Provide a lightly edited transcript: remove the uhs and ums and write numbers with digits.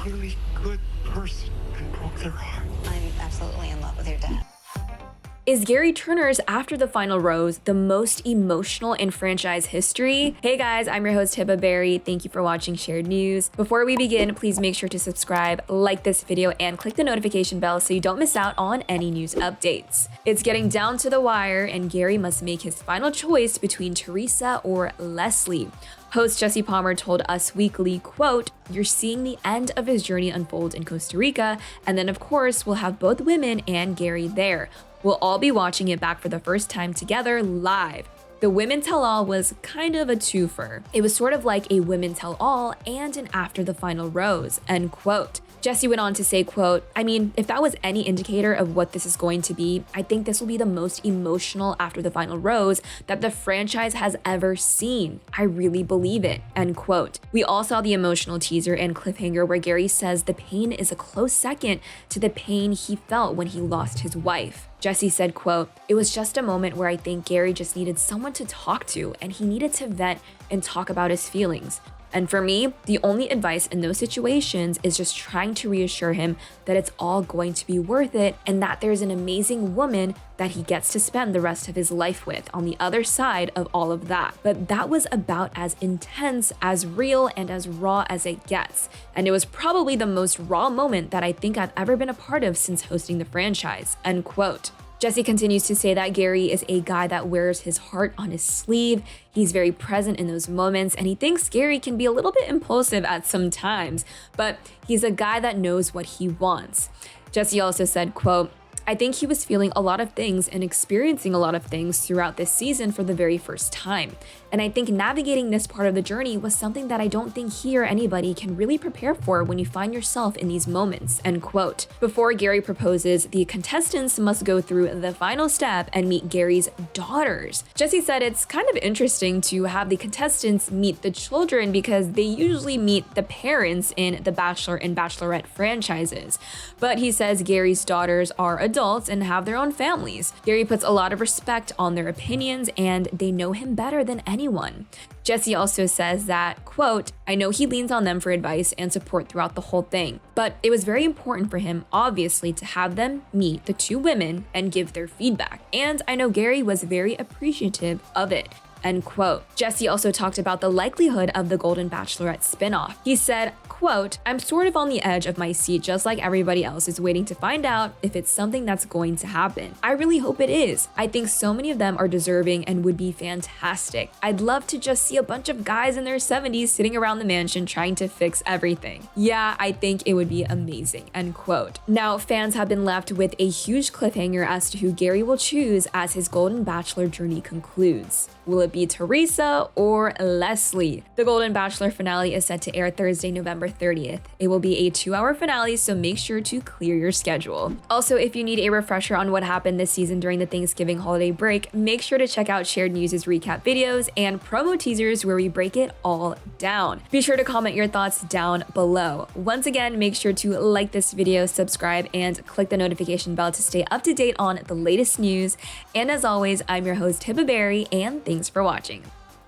really good person and broke their heart. I'm absolutely in love with your dad. Is Gary Turner's After the Final Rose the most emotional in franchise history? Hey guys, I'm your host Hibba Berry. Thank you for watching Shared News. Before we begin, please make sure to subscribe, like this video, and click the notification bell so you don't miss out on any news updates. It's getting down to the wire, and Gary must make his final choice between Theresa or Leslie. Host Jesse Palmer told Us Weekly, quote, "You're seeing the end of his journey unfold in Costa Rica, and then of course we'll have both women and Gary there. We'll all be watching it back for the first time together live." The Women Tell All was kind of a twofer. It was sort of like a Women Tell All and an After the Final Rose, end quote. Jesse went on to say, quote, "I mean, if that was any indicator of what this is going to be, I think this will be the most emotional After the Final Rose that the franchise has ever seen. I really believe it," end quote. We all saw the emotional teaser and cliffhanger where Gary says the pain is a close second to the pain he felt when he lost his wife. Jesse said, quote, "It was just a moment where I think Gary just needed someone to talk to, and he needed to vent and talk about his feelings. And for me, the only advice in those situations is just trying to reassure him that it's all going to be worth it and that there's an amazing woman that he gets to spend the rest of his life with on the other side of all of that." But that was about as intense, as real, and as raw as it gets. And it was probably the most raw moment that I think I've ever been a part of since hosting the franchise, end quote. Jesse continues to say that Gary is a guy that wears his heart on his sleeve. He's very present in those moments, and he thinks Gary can be a little bit impulsive at some times, but he's a guy that knows what he wants. Jesse also said, quote, "I think he was feeling a lot of things and experiencing a lot of things throughout this season for the very first time. And I think navigating this part of the journey was something that I don't think he or anybody can really prepare for when you find yourself in these moments," end quote. Before Gary proposes, the contestants must go through the final step and meet Gary's daughters. Jesse said it's kind of interesting to have the contestants meet the children because they usually meet the parents in the Bachelor and Bachelorette franchises. But he says Gary's daughters are adults and have their own families. Gary puts a lot of respect on their opinions, and they know him better than anyone. Jesse also says that, quote, "I know he leans on them for advice and support throughout the whole thing, but it was very important for him, obviously, to have them meet the two women and give their feedback. And I know Gary was very appreciative of it," end quote. Jesse also talked about the likelihood of the Golden Bachelorette spinoff. He said, quote, "I'm sort of on the edge of my seat just like everybody else is waiting to find out if it's something that's going to happen. I really hope it is. I think so many of them are deserving and would be fantastic. I'd love to just see a bunch of guys in their 70s sitting around the mansion trying to fix everything. Yeah, I think it would be amazing," end quote. Now, fans have been left with a huge cliffhanger as to who Gary will choose as his Golden Bachelor journey concludes. Will it be Theresa or Leslie? The Golden Bachelor finale is set to air Thursday, November 30th. It will be a 2-hour finale, so make sure to clear your schedule. Also, if you need a refresher on what happened this season during the Thanksgiving holiday break, make sure to check out Shared News' recap videos and promo teasers where we break it all down. Be sure to comment your thoughts down below. Once again, make sure to like this video, subscribe, and click the notification bell to stay up to date on the latest news. And as always, I'm your host, Hibba Berry, and thanks for watching.